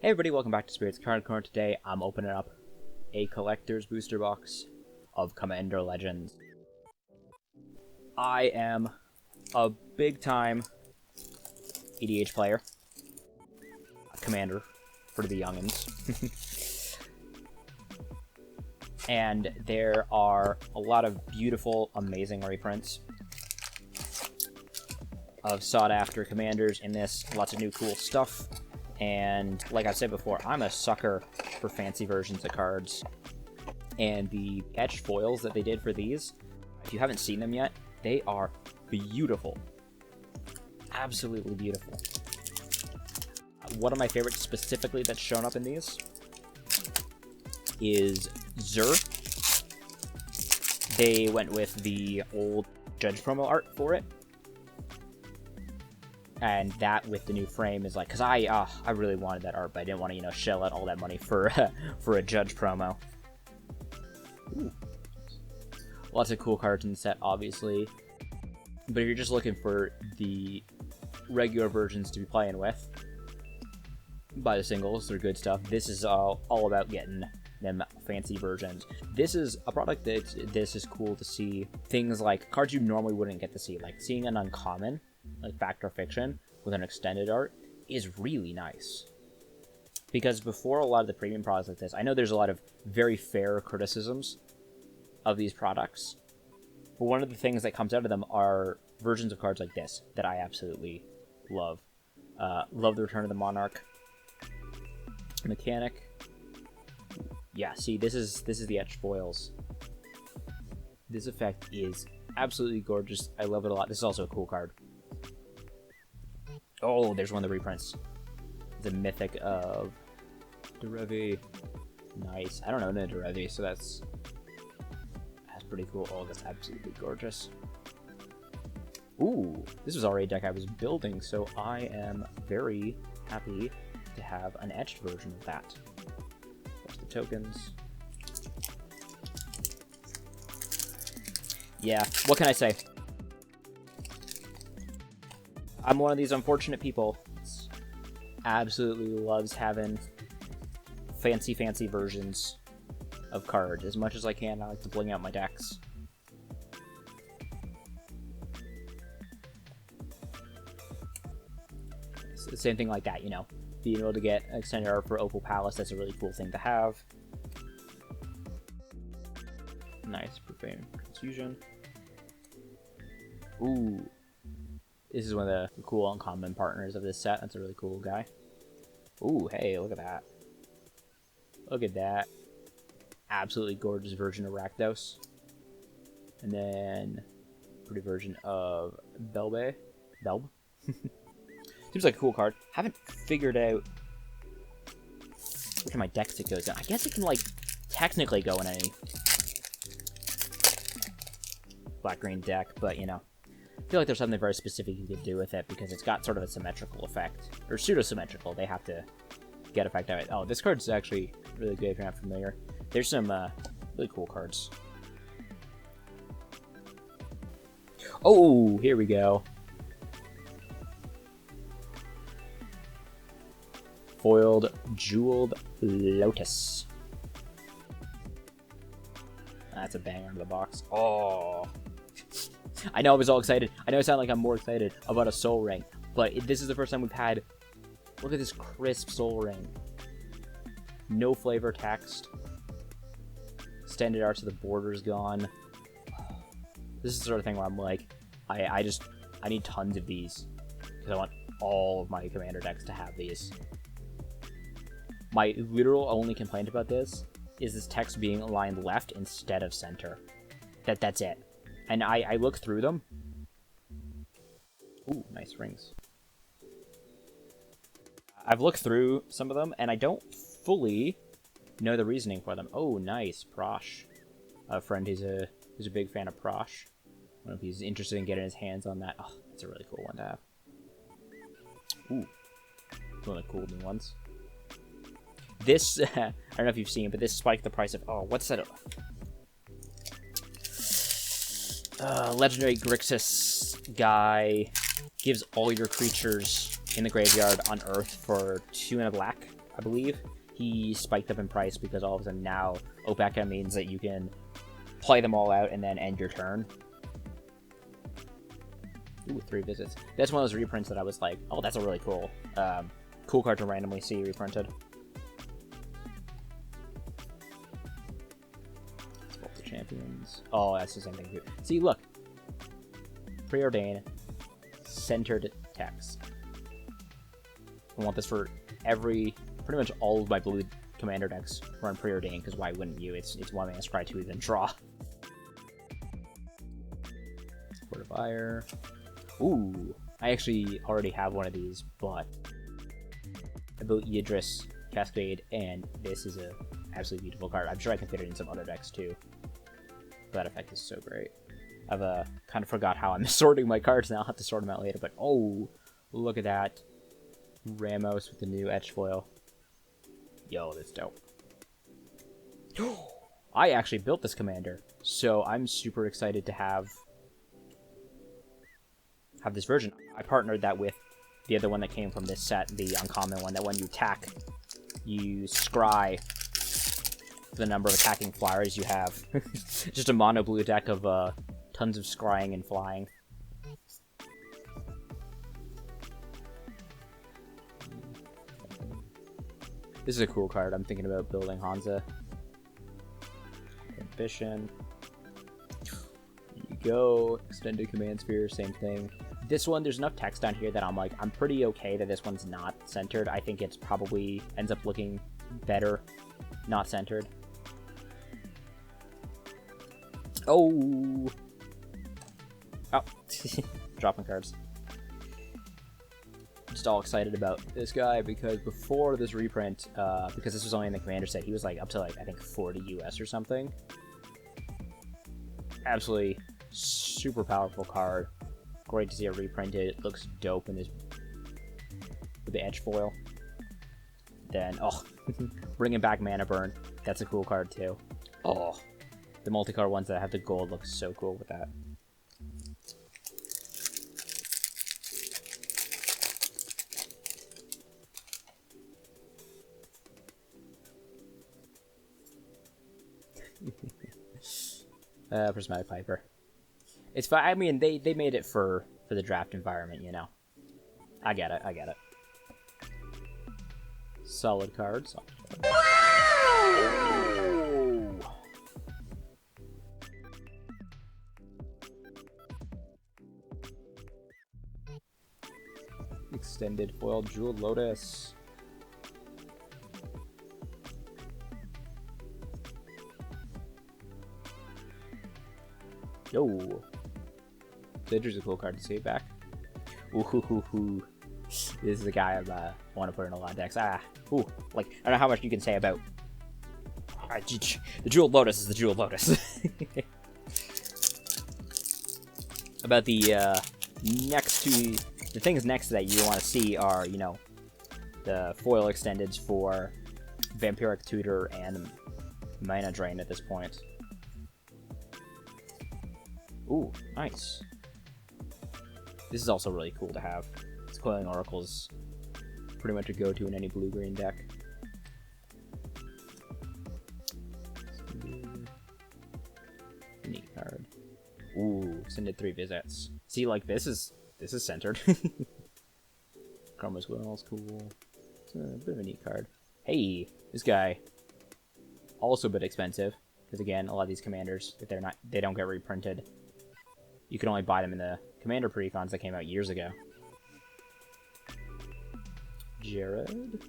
Hey everybody, welcome back to Spirits Card Corner. Today I'm opening up a collector's booster box of Commander Legends. I am a big time EDH player. A commander for the youngins. And there are a lot of beautiful, amazing reprints of sought after commanders in this. Lots of new cool stuff. And like I said before, I'm a sucker for fancy versions of cards. And the etched foils that they did for these, if you haven't seen them yet, they are beautiful. Absolutely beautiful. One of my favorites specifically that's shown up in these is Zur. They went with the old Judge promo art for it. And that with the new frame is like, because I really wanted that art, but I didn't want to, shell out all that money for for a Judge promo. Ooh. Lots of cool cards in the set, obviously. But if you're just looking for the regular versions to be playing with, buy the singles, they're good stuff. This is all about getting them fancy versions. This is a product this is cool to see things like cards you normally wouldn't get to see, like seeing an uncommon like Fact or Fiction with an extended art is really nice. Because before a lot of the premium products like this, I know there's a lot of very fair criticisms of these products, but one of the things that comes out of them are versions of cards like this that I absolutely love. Love the Return of the Monarch mechanic. Yeah, see, this is the etched foils. This effect is absolutely gorgeous. I love it a lot. This is also a cool card. Oh, there's one of the reprints. The Mythic of Derevi. Nice. I don't know no Derevi, so that's pretty cool. Oh, that's absolutely gorgeous. Ooh, this was already a deck I was building, so I am very happy to have an etched version of that. There's the tokens. Yeah, what can I say? I'm one of these unfortunate people that absolutely loves having fancy versions of cards. As much as I can, I like to bling out my decks. It's the same thing like that, being able to get extended art for Opal Palace, that's a really cool thing to have. Nice, Profane Confusion. Ooh. This is one of the cool uncommon partners of this set. That's a really cool guy. Ooh, hey, look at that. Look at that. Absolutely gorgeous version of Rakdos. And then pretty version of Belb. Seems like a cool card. Haven't figured out which of my decks it goes in. I guess it can, technically go in any black-green deck, but, I feel like there's something very specific you could do with it because it's got sort of a symmetrical effect. Or pseudo-symmetrical. They have to get effect out of it. Oh, this card's actually really good if you're not familiar. There's some really cool cards. Oh, here we go. Foiled Jeweled Lotus. That's a banger in the box. Oh. I know I was all excited. I know I sound like I'm more excited about a Soul Ring, but this is the first time we've had... Look at this crisp Soul Ring. No flavor text. Extended art so the border's gone. This is the sort of thing where I'm like, I need tons of these. Because I want all of my Commander decks to have these. My literal only complaint about this is this text being aligned left instead of center. That's it. And I look through them. Ooh, nice rings. I've looked through some of them, and I don't fully know the reasoning for them. Oh, nice. Prosh. A friend who's a big fan of Prosh. I don't know if he's interested in getting his hands on that. Oh, that's a really cool one to have. Ooh. One of the cool new ones. This, I don't know if you've seen, but this spiked the price of... Oh, what's that? Legendary Grixis guy gives all your creatures in the graveyard on Earth for 2 and a black. I believe. He spiked up in price because all of a sudden now Opeka means that you can play them all out and then end your turn. Ooh, 3 visits. That's one of those reprints that I was like, oh, that's a really cool card to randomly see reprinted. Vault of Champions. Oh, that's the same thing. See, look. Preordain. Centered text. I want this for pretty much all of my blue commander decks run Preordain, because why wouldn't you? It's 1 mana, scry 2, then draw. Fortifier. Ooh, I actually already have one of these, but I built Yidris, Cascade, and this is a absolutely beautiful card. I'm sure I can fit it in some other decks too. That effect is so great. I've kind of forgot how I'm sorting my cards now. I'll have to sort them out later, but oh, look at that. Ramos with the new etch foil. Yo, that's dope. I actually built this commander, so I'm super excited to have this version. I partnered that with the other one that came from this set, the uncommon one, that when you attack, you scry the number of attacking flyers you have. Just a mono blue deck of tons of scrying and flying. This is a cool card. I'm thinking about building Hansa. Ambition. There you go. Extended Command Sphere, same thing. This one, there's enough text down here that I'm like, I'm pretty okay that this one's not centered. I think it's probably ends up looking better not centered. Oh! Oh. Dropping cards. Just all excited about this guy because before this reprint, because this was only in the commander set, he was like up to like, I think 40 US or something. Absolutely super powerful card. Great to see it reprinted. It looks dope in this with the edge foil. Then, oh, bringing back Mana Burn. That's a cool card too. Oh, the multicard ones that have the gold look so cool with that. Prismatic Piper. It's fine. I mean, they made it for the draft environment, you know. I get it. I get it. Solid cards. Oh! Extended foil Jeweled Lotus. Yo. Sidger's a cool card to see it back. Ooh. This is a guy I want to put in a lot of decks. Ooh. Like, I don't know how much you can say about... the Jeweled Lotus is the Jeweled Lotus. About the, next to... The things next to that you want to see are, you know, the foil extendeds for Vampiric Tutor and Mana Drain at this point. Ooh, nice. This is also really cool to have. This Coiling Oracle is pretty much a go-to in any blue-green deck. Neat card. Ooh, extended 3 visits. See, like, this is centered. Chroma's Will is cool. It's a bit of a neat card. Hey, this guy. Also a bit expensive. Because again, a lot of these commanders, if they don't get reprinted, you can only buy them in the commander precons that came out years ago. Jared.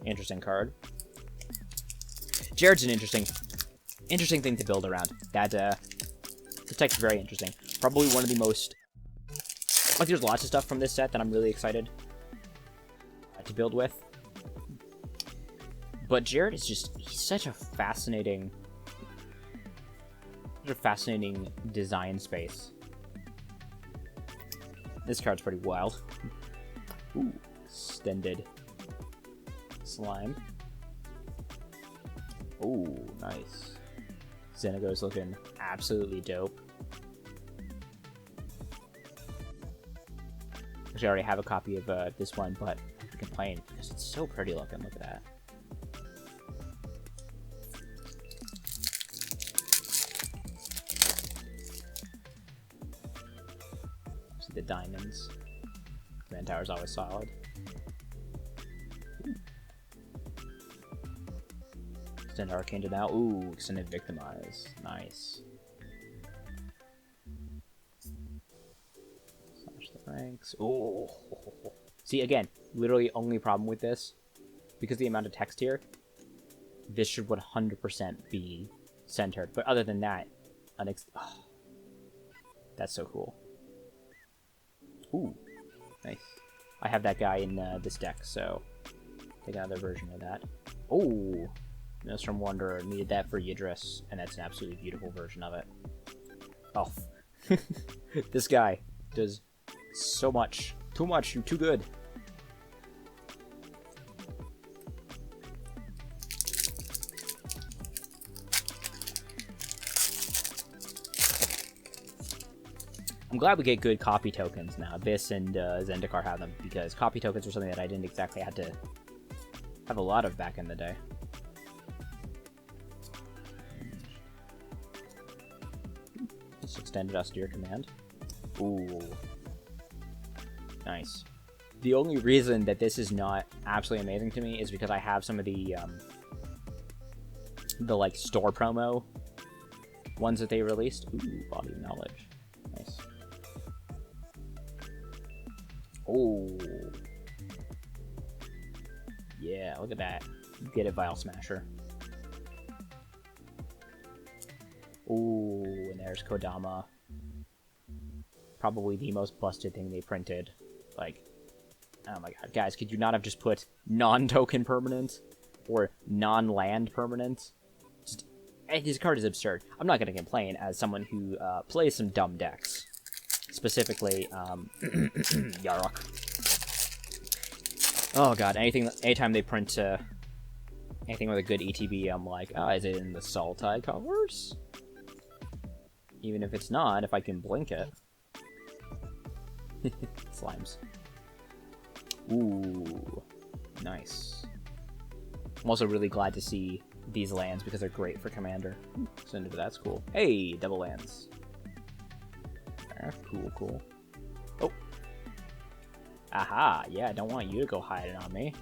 Interesting card. Jared's an interesting thing to build around. That the tech's very interesting. Probably one of the most... Like, there's lots of stuff from this set that I'm really excited to build with. But Jared is just... He's such a fascinating design space. This card's pretty wild. Ooh, extended slime. Ooh, nice. Xenago's looking absolutely dope. Actually, I already have a copy of this one, but I can play it because it's so pretty looking. Look at that. diamonds. Command Tower's always solid. Extend Arcane to now. Ooh, extended Victimize. Nice. Slash the ranks. Ooh. See, again, literally only problem with this, because the amount of text here, this should 100% be centered. But other than that, that's so cool. Ooh, nice. I have that guy in this deck, so take another version of that. Ooh. Maelstrom Wanderer, needed that for Yidris, and that's an absolutely beautiful version of it. Oh. This guy does so much. Too much, you're too good. I'm glad we get good copy tokens now. This and Zendikar have them, because copy tokens were something that I didn't exactly have to have a lot of back in the day. Extended austere command. Ooh. Nice. The only reason that this is not absolutely amazing to me is because I have some of the like store promo ones that they released. Ooh, Body of Knowledge. Nice. Ooh. Yeah, look at that. Get it, Vile Smasher. Ooh, and there's Kodama. Probably the most busted thing they printed. Like, oh my god. Guys, could you not have just put non-token permanent? Or non-land permanent? Just, this card is absurd. I'm not going to complain as someone who plays some dumb decks. Specifically, Yarok. Oh god, anytime they print anything with a good ETB, I'm like, oh, is it in the Sultai colors? Even if it's not, if I can blink it. Slimes. Ooh. Nice. I'm also really glad to see these lands because they're great for Commander. So that's cool. Hey, double lands. Cool, cool. Oh. Aha, yeah, I don't want you to go hiding on me.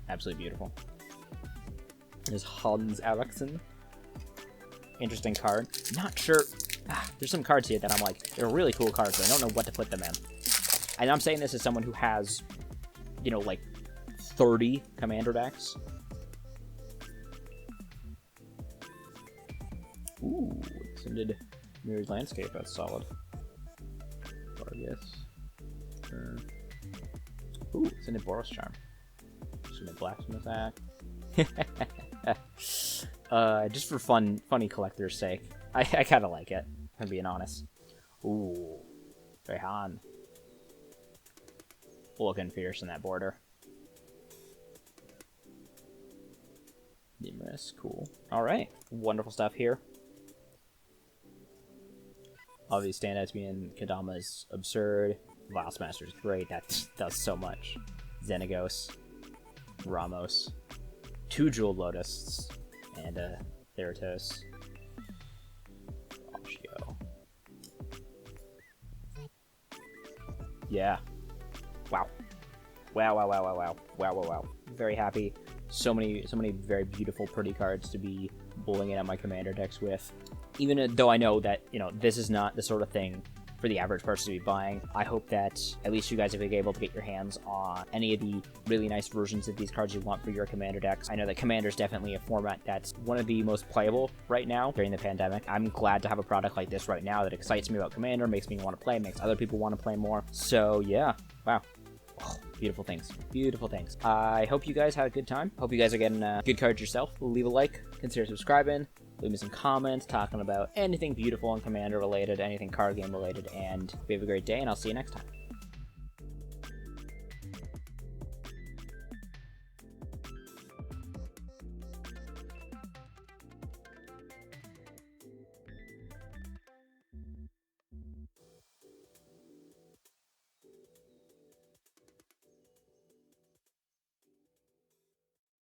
Absolutely beautiful. There's Hans Eriksson. Interesting card. Not sure. There's some cards here that I'm like, they're really cool cards, but I don't know what to put them in. And I'm saying this as someone who has, you know, like 30 Commander decks. Ooh, extended Mirrored Landscape, that's solid. Vargas. Ooh, extended Boros Charm. Extended Blacksmith Axe. Just for funny collector's sake. I kind of like it, if I'm being honest. Ooh, Rayhan. Looking fierce in that border. Numerous, cool. Alright, wonderful stuff here. All these standouts being Kodama is absurd. Vile Smasher is great, that does so much. Xenagos. Ramos. 2 Jeweled Lotus. And Theratos. Yeah. Wow. Wow. Very happy. So many very beautiful, pretty cards to be bowling in at my Commander decks with. Even though I know that, you know, this is not the sort of thing for the average person to be buying, I hope that at least you guys have been able to get your hands on any of the really nice versions of these cards you want for your Commander decks. I know that Commander is definitely a format that's one of the most playable right now during the pandemic. I'm glad to have a product like this right now that excites me about Commander, makes me want to play, makes other people want to play more. So yeah, wow. Oh, beautiful things. Beautiful things. I hope you guys had a good time. Hope you guys are getting good cards yourself. Leave a like, consider subscribing, leave me some comments talking about anything beautiful and Commander related, anything card game related, and we have a great day, and I'll see you next time.